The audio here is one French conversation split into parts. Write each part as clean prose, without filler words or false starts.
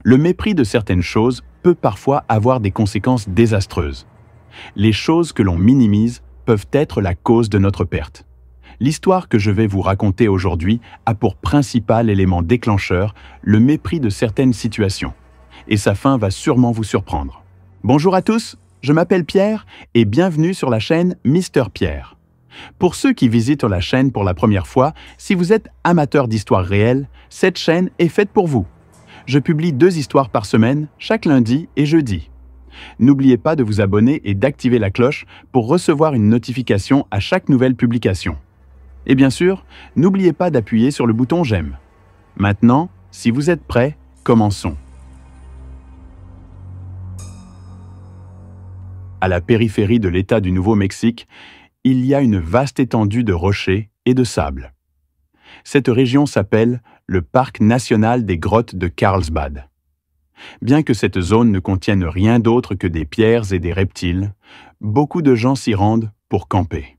Le mépris de certaines choses peut parfois avoir des conséquences désastreuses. Les choses que l'on minimise peuvent être la cause de notre perte. L'histoire que je vais vous raconter aujourd'hui a pour principal élément déclencheur le mépris de certaines situations. Et sa fin va sûrement vous surprendre. Bonjour à tous, je m'appelle Pierre et bienvenue sur la chaîne Mister Pierre. Pour ceux qui visitent la chaîne pour la première fois, si vous êtes amateur d'histoire réelle, cette chaîne est faite pour vous. Je publie 2 histoires par semaine, chaque lundi et jeudi. N'oubliez pas de vous abonner et d'activer la cloche pour recevoir une notification à chaque nouvelle publication. Et bien sûr, n'oubliez pas d'appuyer sur le bouton j'aime. Maintenant, si vous êtes prêts, commençons. À la périphérie de l'État du Nouveau-Mexique, il y a une vaste étendue de rochers et de sable. Cette région s'appelle le Parc national des grottes de Carlsbad. Bien que cette zone ne contienne rien d'autre que des pierres et des reptiles, beaucoup de gens s'y rendent pour camper.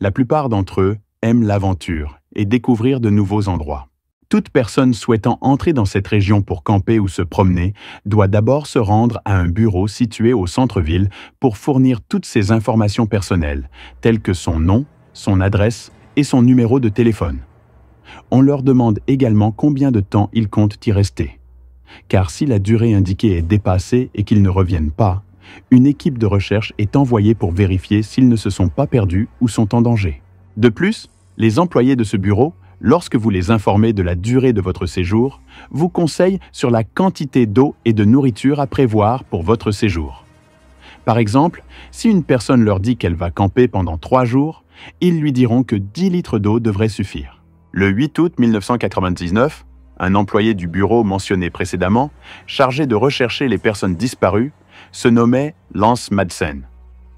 La plupart d'entre eux aiment l'aventure et découvrir de nouveaux endroits. Toute personne souhaitant entrer dans cette région pour camper ou se promener doit d'abord se rendre à un bureau situé au centre-ville pour fournir toutes ses informations personnelles, telles que son nom, son adresse et son numéro de téléphone. On leur demande également combien de temps ils comptent y rester. Car si la durée indiquée est dépassée et qu'ils ne reviennent pas, une équipe de recherche est envoyée pour vérifier s'ils ne se sont pas perdus ou sont en danger. De plus, les employés de ce bureau, lorsque vous les informez de la durée de votre séjour, vous conseillent sur la quantité d'eau et de nourriture à prévoir pour votre séjour. Par exemple, si une personne leur dit qu'elle va camper pendant 3 jours, ils lui diront que 10 litres d'eau devraient suffire. Le 8 août 1999, un employé du bureau mentionné précédemment, chargé de rechercher les personnes disparues, se nommait Lance Madsen.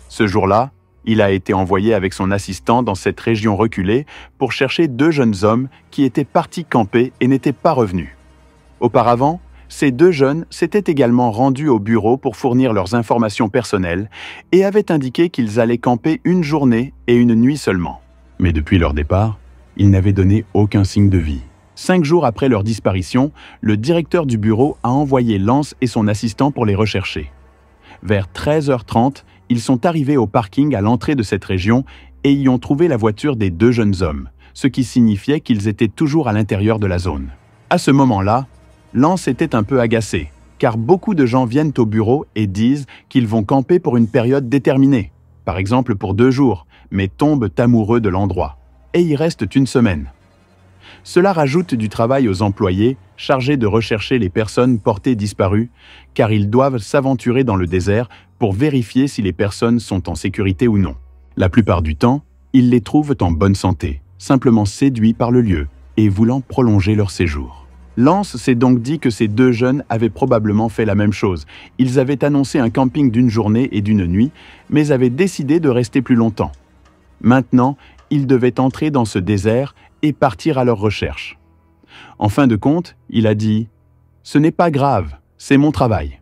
Ce jour-là, il a été envoyé avec son assistant dans cette région reculée pour chercher 2 jeunes hommes qui étaient partis camper et n'étaient pas revenus. Auparavant, ces 2 jeunes s'étaient également rendus au bureau pour fournir leurs informations personnelles et avaient indiqué qu'ils allaient camper une journée et une nuit seulement. Mais depuis leur départ, ils n'avaient donné aucun signe de vie. 5 jours après leur disparition, le directeur du bureau a envoyé Lance et son assistant pour les rechercher. Vers 13h30, ils sont arrivés au parking à l'entrée de cette région et y ont trouvé la voiture des 2 jeunes hommes, ce qui signifiait qu'ils étaient toujours à l'intérieur de la zone. À ce moment-là, Lance était un peu agacé, car beaucoup de gens viennent au bureau et disent qu'ils vont camper pour une période déterminée, par exemple pour 2 jours, mais tombent amoureux de l'endroit, et y restent une semaine. Cela rajoute du travail aux employés chargés de rechercher les personnes portées disparues, car ils doivent s'aventurer dans le désert pour vérifier si les personnes sont en sécurité ou non. La plupart du temps, ils les trouvent en bonne santé, simplement séduits par le lieu et voulant prolonger leur séjour. Lance s'est donc dit que ces 2 jeunes avaient probablement fait la même chose. Ils avaient annoncé un camping d'une journée et d'une nuit, mais avaient décidé de rester plus longtemps. Maintenant, ils devaient entrer dans ce désert et partir à leur recherche. En fin de compte, il a dit « Ce n'est pas grave, c'est mon travail ».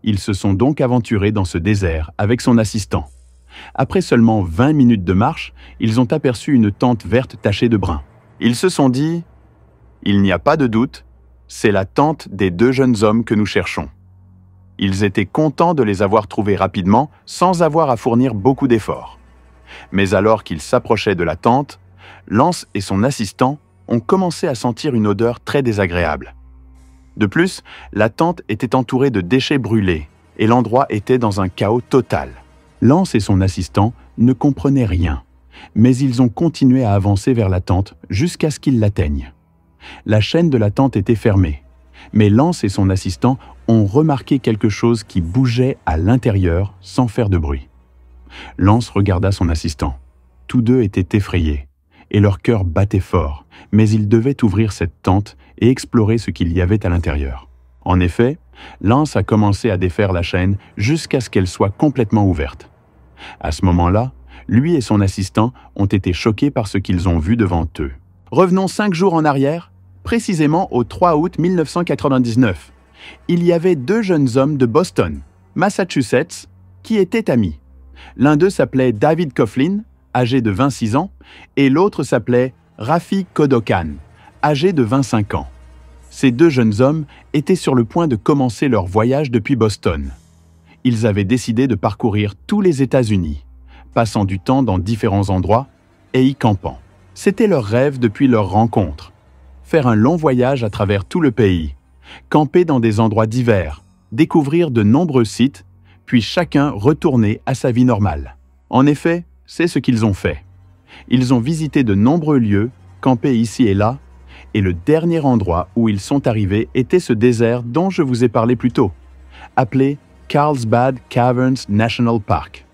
Ils se sont donc aventurés dans ce désert avec son assistant. Après seulement 20 minutes de marche, ils ont aperçu une tente verte tachée de brun. Ils se sont dit « Il n'y a pas de doute, c'est la tente des 2 jeunes hommes que nous cherchons ». Ils étaient contents de les avoir trouvés rapidement sans avoir à fournir beaucoup d'efforts. Mais alors qu'ils s'approchaient de la tente, Lance et son assistant ont commencé à sentir une odeur très désagréable. De plus, la tente était entourée de déchets brûlés et l'endroit était dans un chaos total. Lance et son assistant ne comprenaient rien, mais ils ont continué à avancer vers la tente jusqu'à ce qu'ils l'atteignent. La chaîne de la tente était fermée, mais Lance et son assistant ont remarqué quelque chose qui bougeait à l'intérieur sans faire de bruit. Lance regarda son assistant. Tous 2 étaient effrayés, et leur cœur battait fort, mais ils devaient ouvrir cette tente et explorer ce qu'il y avait à l'intérieur. En effet, Lance a commencé à défaire la chaîne jusqu'à ce qu'elle soit complètement ouverte. À ce moment-là, lui et son assistant ont été choqués par ce qu'ils ont vu devant eux. Revenons 5 jours en arrière, précisément au 3 août 1999. Il y avait 2 jeunes hommes de Boston, Massachusetts, qui étaient amis. L'un d'eux s'appelait David Coughlin, âgé de 26 ans, et l'autre s'appelait Rafi Kodokan, âgé de 25 ans. Ces deux jeunes hommes étaient sur le point de commencer leur voyage depuis Boston. Ils avaient décidé de parcourir tous les États-Unis, passant du temps dans différents endroits et y campant. C'était leur rêve depuis leur rencontre. Faire un long voyage à travers tout le pays, camper dans des endroits divers, découvrir de nombreux sites, puis chacun retourner à sa vie normale. En effet, c'est ce qu'ils ont fait. Ils ont visité de nombreux lieux, campé ici et là, et le dernier endroit où ils sont arrivés était ce désert dont je vous ai parlé plus tôt, appelé Carlsbad Caverns National Park.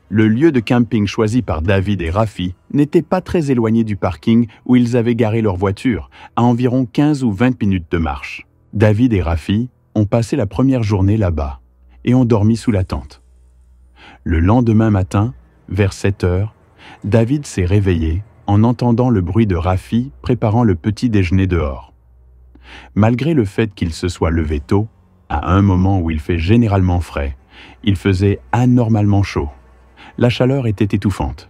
Le lieu de camping choisi par David et Rafi n'était pas très éloigné du parking où ils avaient garé leur voiture, à environ 15 ou 20 minutes de marche. David et Rafi ont passé la première journée là-bas et ont dormi sous la tente. Le lendemain matin, vers 7 heures, David s'est réveillé en entendant le bruit de Rafi préparant le petit déjeuner dehors. Malgré le fait qu'il se soit levé tôt, à un moment où il fait généralement frais, il faisait anormalement chaud. La chaleur était étouffante.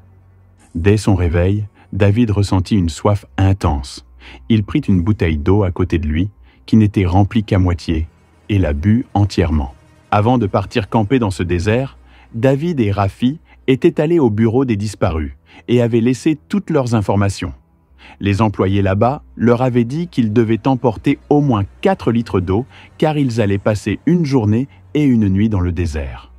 Dès son réveil, David ressentit une soif intense. Il prit une bouteille d'eau à côté de lui, qui n'était remplie qu'à moitié, et la but entièrement. Avant de partir camper dans ce désert, David et Rafi étaient allés au bureau des disparus et avaient laissé toutes leurs informations. Les employés là-bas leur avaient dit qu'ils devaient emporter au moins 4 litres d'eau car ils allaient passer une journée et une nuit dans le désert.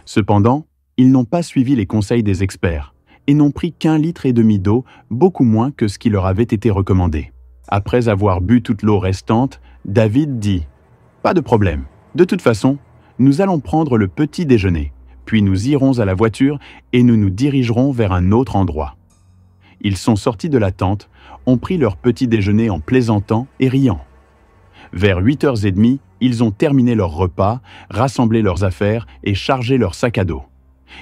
Cependant, ils n'ont pas suivi les conseils des experts et n'ont pris qu'1,5 litre d'eau, beaucoup moins que ce qui leur avait été recommandé. Après avoir bu toute l'eau restante, David dit « Pas de problème, de toute façon, nous allons prendre le petit déjeuner, puis nous irons à la voiture et nous nous dirigerons vers un autre endroit. » Ils sont sortis de la tente, ont pris leur petit déjeuner en plaisantant et riant. Vers 8h30, ils ont terminé leur repas, rassemblé leurs affaires et chargé leur sac à dos.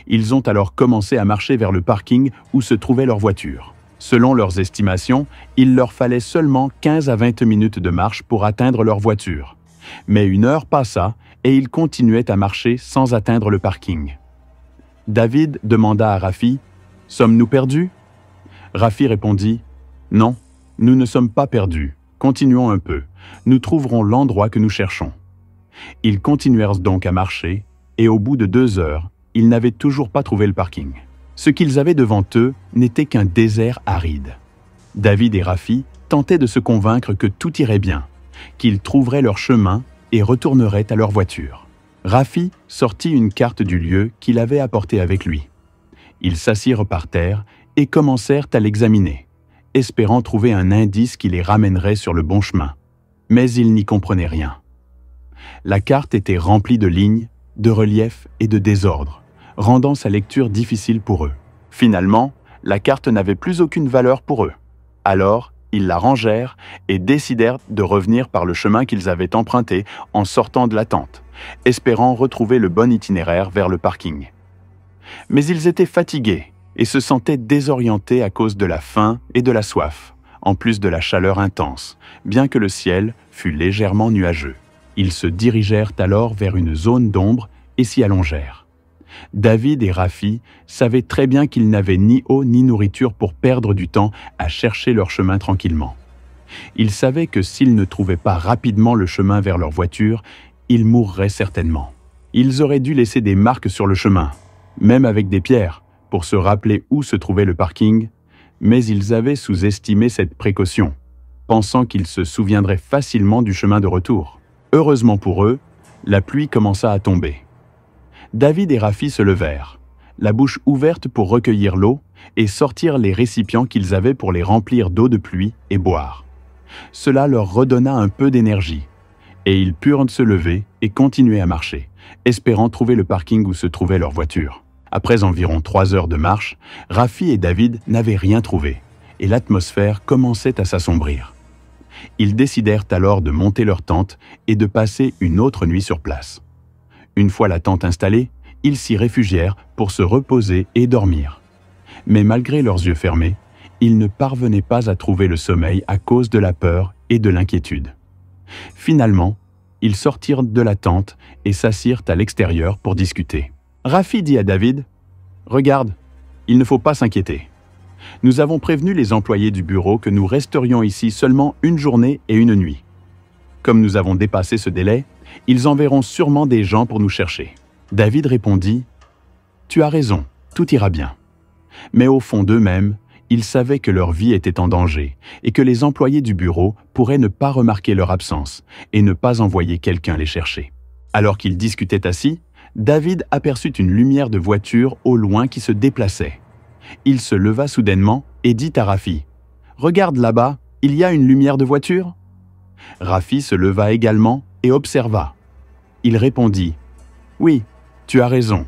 Ils ont alors commencé à marcher vers le parking où se trouvait leur voiture. Selon leurs estimations, il leur fallait seulement 15 à 20 minutes de marche pour atteindre leur voiture. Mais 1 heure passa et ils continuaient à marcher sans atteindre le parking. David demanda à Rafi « Sommes-nous perdus ?» Rafi répondit « Non, nous ne sommes pas perdus. Continuons un peu. Nous trouverons l'endroit que nous cherchons. » Ils continuèrent donc à marcher et au bout de 2 heures, ils n'avaient toujours pas trouvé le parking. Ce qu'ils avaient devant eux n'était qu'un désert aride. David et Rafi tentaient de se convaincre que tout irait bien, qu'ils trouveraient leur chemin et retourneraient à leur voiture. Rafi sortit une carte du lieu qu'il avait apportée avec lui. Ils s'assirent par terre et commencèrent à l'examiner, espérant trouver un indice qui les ramènerait sur le bon chemin. Mais ils n'y comprenaient rien. La carte était remplie de lignes, de reliefs et de désordres, rendant sa lecture difficile pour eux. Finalement, la carte n'avait plus aucune valeur pour eux. Alors, ils la rangèrent et décidèrent de revenir par le chemin qu'ils avaient emprunté en sortant de la tente, espérant retrouver le bon itinéraire vers le parking. Mais ils étaient fatigués et se sentaient désorientés à cause de la faim et de la soif, en plus de la chaleur intense, bien que le ciel fût légèrement nuageux. Ils se dirigèrent alors vers une zone d'ombre et s'y allongèrent. David et Rafi savaient très bien qu'ils n'avaient ni eau ni nourriture pour perdre du temps à chercher leur chemin tranquillement. Ils savaient que s'ils ne trouvaient pas rapidement le chemin vers leur voiture, ils mourraient certainement. Ils auraient dû laisser des marques sur le chemin, même avec des pierres, pour se rappeler où se trouvait le parking, mais ils avaient sous-estimé cette précaution, pensant qu'ils se souviendraient facilement du chemin de retour. Heureusement pour eux, la pluie commença à tomber. David et Rafi se levèrent, la bouche ouverte pour recueillir l'eau et sortir les récipients qu'ils avaient pour les remplir d'eau de pluie et boire. Cela leur redonna un peu d'énergie, et ils purent se lever et continuer à marcher, espérant trouver le parking où se trouvait leur voiture. Après environ 3 heures de marche, Rafi et David n'avaient rien trouvé, et l'atmosphère commençait à s'assombrir. Ils décidèrent alors de monter leur tente et de passer une autre nuit sur place. Une fois la tente installée, ils s'y réfugièrent pour se reposer et dormir. Mais malgré leurs yeux fermés, ils ne parvenaient pas à trouver le sommeil à cause de la peur et de l'inquiétude. Finalement, ils sortirent de la tente et s'assirent à l'extérieur pour discuter. Rafi dit à David « Regarde, il ne faut pas s'inquiéter. Nous avons prévenu les employés du bureau que nous resterions ici seulement une journée et une nuit. Comme nous avons dépassé ce délai, ils enverront sûrement des gens pour nous chercher. David répondit « Tu as raison, tout ira bien. » Mais au fond d'eux-mêmes, ils savaient que leur vie était en danger et que les employés du bureau pourraient ne pas remarquer leur absence et ne pas envoyer quelqu'un les chercher. Alors qu'ils discutaient assis, David aperçut une lumière de voiture au loin qui se déplaçait. Il se leva soudainement et dit à Rafi « Regarde là-bas, il y a une lumière de voiture ?» Rafi se leva également et observa. Il répondit « Oui, tu as raison.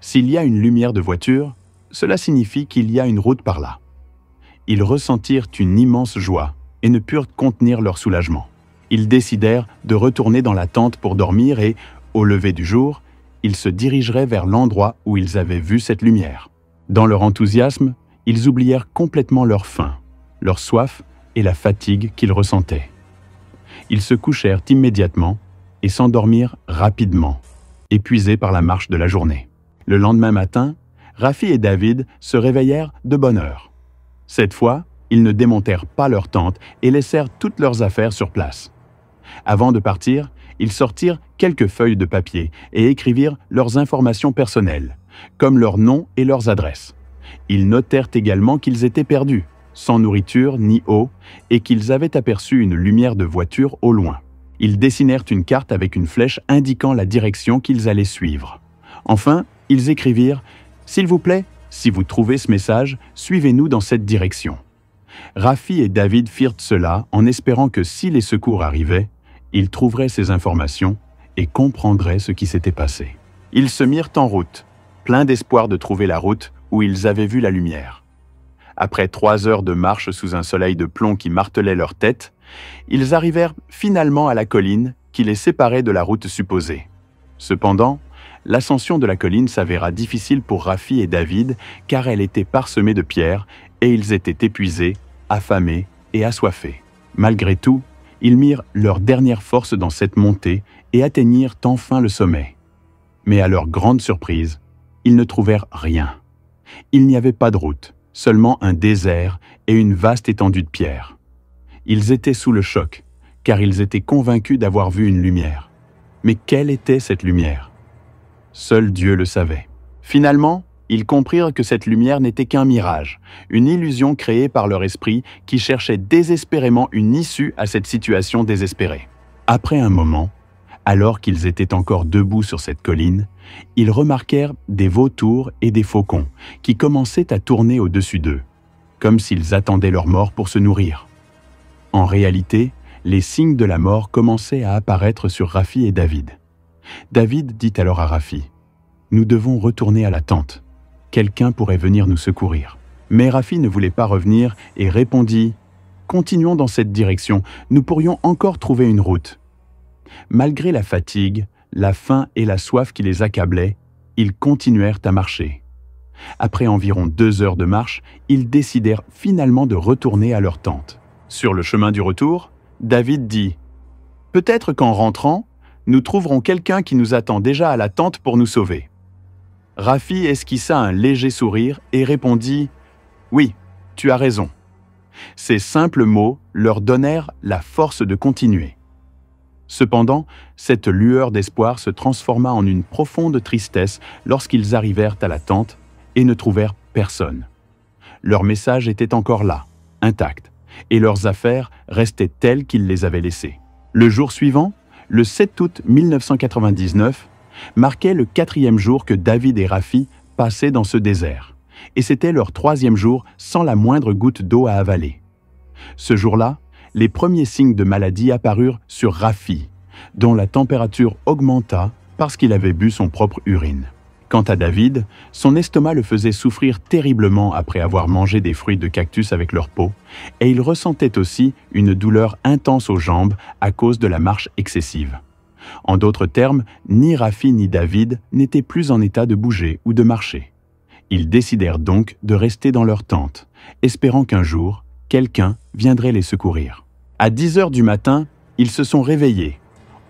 S'il y a une lumière de voiture, cela signifie qu'il y a une route par là. » Ils ressentirent une immense joie et ne purent contenir leur soulagement. Ils décidèrent de retourner dans la tente pour dormir et, au lever du jour, ils se dirigeraient vers l'endroit où ils avaient vu cette lumière. Dans leur enthousiasme, ils oublièrent complètement leur faim, leur soif et la fatigue qu'ils ressentaient. Ils se couchèrent immédiatement et s'endormirent rapidement, épuisés par la marche de la journée. Le lendemain matin, Rafi et David se réveillèrent de bonne heure. Cette fois, ils ne démontèrent pas leur tente et laissèrent toutes leurs affaires sur place. Avant de partir, ils sortirent quelques feuilles de papier et écrivirent leurs informations personnelles, comme leurs noms et leurs adresses. Ils notèrent également qu'ils étaient perdus, sans nourriture ni eau, et qu'ils avaient aperçu une lumière de voiture au loin. Ils dessinèrent une carte avec une flèche indiquant la direction qu'ils allaient suivre. Enfin, ils écrivirent « S'il vous plaît, si vous trouvez ce message, suivez-nous dans cette direction. » Rafi et David firent cela en espérant que si les secours arrivaient, ils trouveraient ces informations et comprendraient ce qui s'était passé. Ils se mirent en route, pleins d'espoir de trouver la route où ils avaient vu la lumière. Après 3 heures de marche sous un soleil de plomb qui martelait leur tête, ils arrivèrent finalement à la colline qui les séparait de la route supposée. Cependant, l'ascension de la colline s'avéra difficile pour Rafi et David car elle était parsemée de pierres et ils étaient épuisés, affamés et assoiffés. Malgré tout, ils mirent leur dernière force dans cette montée et atteignirent enfin le sommet. Mais à leur grande surprise, ils ne trouvèrent rien. Il n'y avait pas de route, seulement un désert et une vaste étendue de pierres. Ils étaient sous le choc, car ils étaient convaincus d'avoir vu une lumière. Mais quelle était cette lumière? Seul Dieu le savait. Finalement, ils comprirent que cette lumière n'était qu'un mirage, une illusion créée par leur esprit qui cherchait désespérément une issue à cette situation désespérée. Après un moment, alors qu'ils étaient encore debout sur cette colline, ils remarquèrent des vautours et des faucons qui commençaient à tourner au-dessus d'eux, comme s'ils attendaient leur mort pour se nourrir. En réalité, les signes de la mort commençaient à apparaître sur Rafi et David. David dit alors à Rafi, « Nous devons retourner à la tente. Quelqu'un pourrait venir nous secourir. » Mais Rafi ne voulait pas revenir et répondit, « Continuons dans cette direction, nous pourrions encore trouver une route. » Malgré la fatigue, la faim et la soif qui les accablaient, ils continuèrent à marcher. Après environ 2 heures de marche, ils décidèrent finalement de retourner à leur tente. Sur le chemin du retour, David dit « Peut-être qu'en rentrant, nous trouverons quelqu'un qui nous attend déjà à la tente pour nous sauver. » Rafi esquissa un léger sourire et répondit « Oui, tu as raison. » Ces simples mots leur donnèrent la force de continuer. Cependant, cette lueur d'espoir se transforma en une profonde tristesse lorsqu'ils arrivèrent à la tente et ne trouvèrent personne. Leur message était encore là, intact, et leurs affaires restaient telles qu'ils les avaient laissées. Le jour suivant, le 7 août 1999, marquait le 4e jour que David et Rafi passaient dans ce désert, et c'était leur 3e jour sans la moindre goutte d'eau à avaler. Ce jour-là, les premiers signes de maladie apparurent sur Rafi, dont la température augmenta parce qu'il avait bu son propre urine. Quant à David, son estomac le faisait souffrir terriblement après avoir mangé des fruits de cactus avec leur peau, et il ressentait aussi une douleur intense aux jambes à cause de la marche excessive. En d'autres termes, ni Rafi ni David n'étaient plus en état de bouger ou de marcher. Ils décidèrent donc de rester dans leur tente, espérant qu'un jour, quelqu'un viendrait les secourir. À 10 heures du matin, ils se sont réveillés,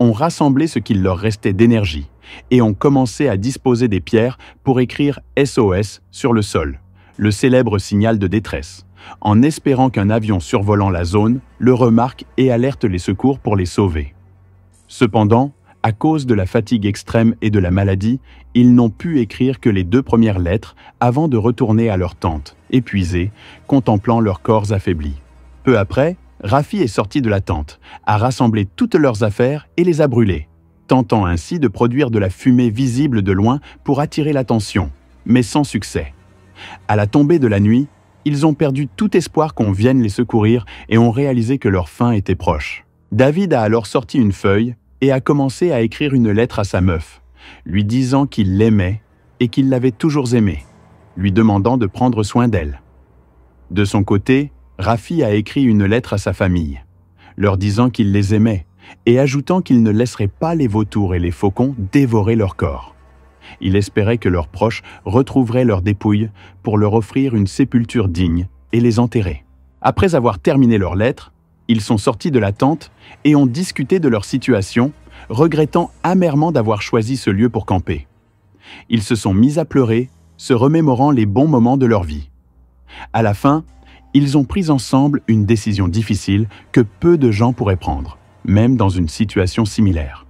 ont rassemblé ce qu'il leur restait d'énergie et ont commencé à disposer des pierres pour écrire SOS sur le sol, le célèbre signal de détresse, en espérant qu'un avion survolant la zone le remarque et alerte les secours pour les sauver. Cependant, à cause de la fatigue extrême et de la maladie, ils n'ont pu écrire que les 2 premières lettres avant de retourner à leur tente, épuisés, contemplant leurs corps affaiblis. Peu après, Rafi est sorti de la tente, a rassemblé toutes leurs affaires et les a brûlées, tentant ainsi de produire de la fumée visible de loin pour attirer l'attention, mais sans succès. À la tombée de la nuit, ils ont perdu tout espoir qu'on vienne les secourir et ont réalisé que leur fin était proche. David a alors sorti une feuille et a commencé à écrire une lettre à sa meuf, lui disant qu'il l'aimait et qu'il l'avait toujours aimée, lui demandant de prendre soin d'elle. De son côté, Rafi a écrit une lettre à sa famille, leur disant qu'il les aimait et ajoutant qu'il ne laisserait pas les vautours et les faucons dévorer leur corps. Il espérait que leurs proches retrouveraient leurs dépouilles pour leur offrir une sépulture digne et les enterrer. Après avoir terminé leur lettre, ils sont sortis de la tente et ont discuté de leur situation, regrettant amèrement d'avoir choisi ce lieu pour camper. Ils se sont mis à pleurer, se remémorant les bons moments de leur vie. À la fin, ils ont pris ensemble une décision difficile que peu de gens pourraient prendre, même dans une situation similaire.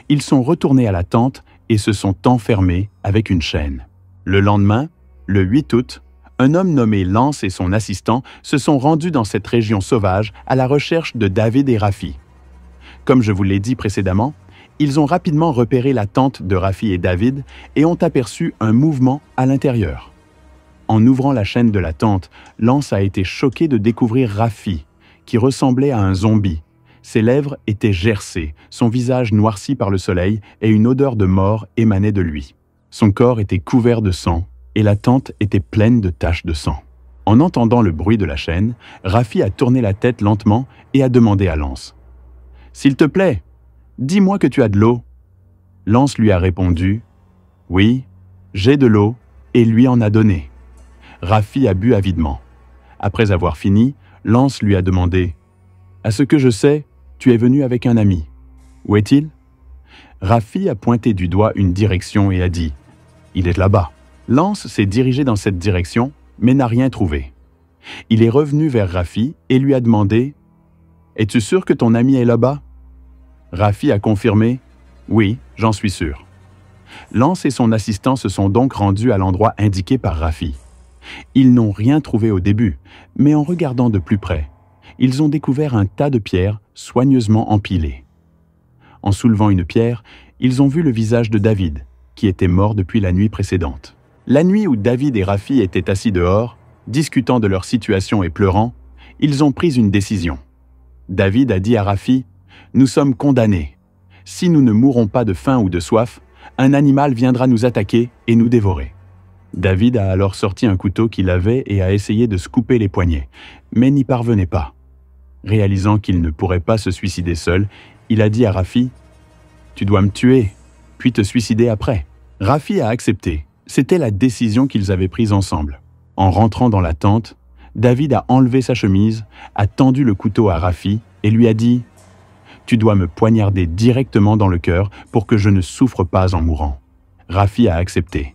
Ils sont retournés à la tente et se sont enfermés avec une chaîne. Le lendemain, le 8 août, un homme nommé Lance et son assistant se sont rendus dans cette région sauvage à la recherche de David et Rafi. Comme je vous l'ai dit précédemment, ils ont rapidement repéré la tente de Rafi et David et ont aperçu un mouvement à l'intérieur. En ouvrant la chaîne de la tente, Lance a été choqué de découvrir Rafi, qui ressemblait à un zombie. Ses lèvres étaient gercées, son visage noirci par le soleil et une odeur de mort émanait de lui. Son corps était couvert de sang et la tente était pleine de taches de sang. En entendant le bruit de la chaîne, Rafi a tourné la tête lentement et a demandé à Lance « S'il te plaît, dis-moi que tu as de l'eau. » Lance lui a répondu « Oui, j'ai de l'eau » et lui en a donné. Rafi a bu avidement. Après avoir fini, Lance lui a demandé « À ce que je sais, tu es venu avec un ami. Où est-il » Rafi a pointé du doigt une direction et a dit « Il est là-bas ». Lance s'est dirigé dans cette direction, mais n'a rien trouvé. Il est revenu vers Rafi et lui a demandé « Es-tu sûr que ton ami est là-bas » Rafi a confirmé « Oui, j'en suis sûr ». Lance et son assistant se sont donc rendus à l'endroit indiqué par Rafi. Ils n'ont rien trouvé au début, mais en regardant de plus près, ils ont découvert un tas de pierres soigneusement empilées. En soulevant une pierre, ils ont vu le visage de David, qui était mort depuis la nuit précédente. La nuit où David et Rafi étaient assis dehors, discutant de leur situation et pleurant, ils ont pris une décision. David a dit à Rafi « Nous sommes condamnés. Si nous ne mourrons pas de faim ou de soif, un animal viendra nous attaquer et nous dévorer. » David a alors sorti un couteau qu'il avait et a essayé de se couper les poignets, mais n'y parvenait pas. Réalisant qu'il ne pourrait pas se suicider seul, il a dit à Rafi « Tu dois me tuer, puis te suicider après. » Rafi a accepté. C'était la décision qu'ils avaient prise ensemble. En rentrant dans la tente, David a enlevé sa chemise, a tendu le couteau à Rafi et lui a dit « Tu dois me poignarder directement dans le cœur pour que je ne souffre pas en mourant. » Rafi a accepté.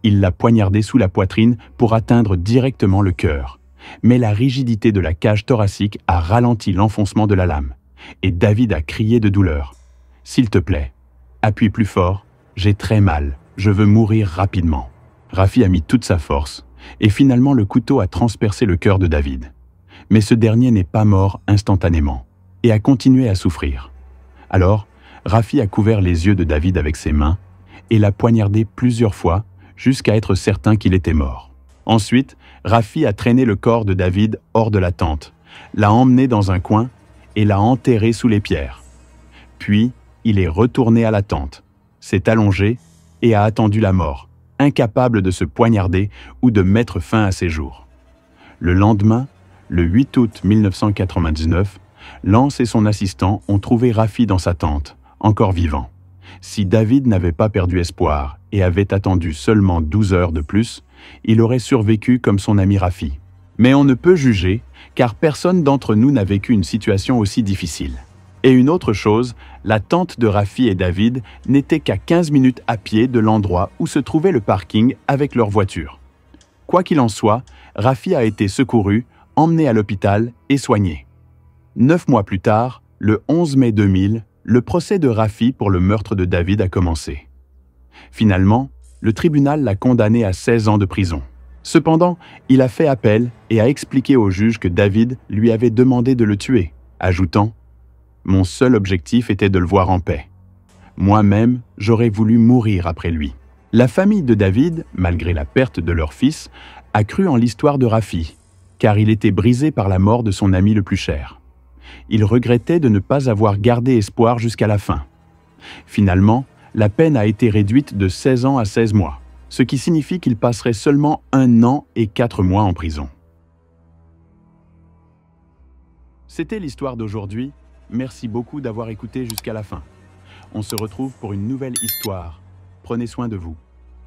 Il l'a poignardé sous la poitrine pour atteindre directement le cœur. Mais la rigidité de la cage thoracique a ralenti l'enfoncement de la lame. Et David a crié de douleur. « S'il te plaît, appuie plus fort, j'ai très mal, je veux mourir rapidement. » Rafi a mis toute sa force, et finalement le couteau a transpercé le cœur de David. Mais ce dernier n'est pas mort instantanément, et a continué à souffrir. Alors, Rafi a couvert les yeux de David avec ses mains, et l'a poignardé plusieurs fois, jusqu'à être certain qu'il était mort. Ensuite, Rafi a traîné le corps de David hors de la tente, l'a emmené dans un coin et l'a enterré sous les pierres. Puis, il est retourné à la tente, s'est allongé et a attendu la mort, incapable de se poignarder ou de mettre fin à ses jours. Le lendemain, le 8 août 1999, Lance et son assistant ont trouvé Rafi dans sa tente, encore vivant. Si David n'avait pas perdu espoir et avait attendu seulement 12 heures de plus, il aurait survécu comme son ami Rafi. Mais on ne peut juger, car personne d'entre nous n'a vécu une situation aussi difficile. Et une autre chose, la tente de Rafi et David n'était qu'à 15 minutes à pied de l'endroit où se trouvait le parking avec leur voiture. Quoi qu'il en soit, Rafi a été secouru, emmené à l'hôpital et soigné. 9 mois plus tard, le 11 mai 2000, Le procès de Rafi pour le meurtre de David a commencé. Finalement, le tribunal l'a condamné à 16 ans de prison. Cependant, il a fait appel et a expliqué au juge que David lui avait demandé de le tuer, ajoutant « Mon seul objectif était de le voir en paix. Moi-même, j'aurais voulu mourir après lui. » La famille de David, malgré la perte de leur fils, a cru en l'histoire de Rafi, car il était brisé par la mort de son ami le plus cher. Il regrettait de ne pas avoir gardé espoir jusqu'à la fin. Finalement, la peine a été réduite de 16 ans à 16 mois, ce qui signifie qu'il passerait seulement 1 an et 4 mois en prison. C'était l'histoire d'aujourd'hui. Merci beaucoup d'avoir écouté jusqu'à la fin. On se retrouve pour une nouvelle histoire. Prenez soin de vous.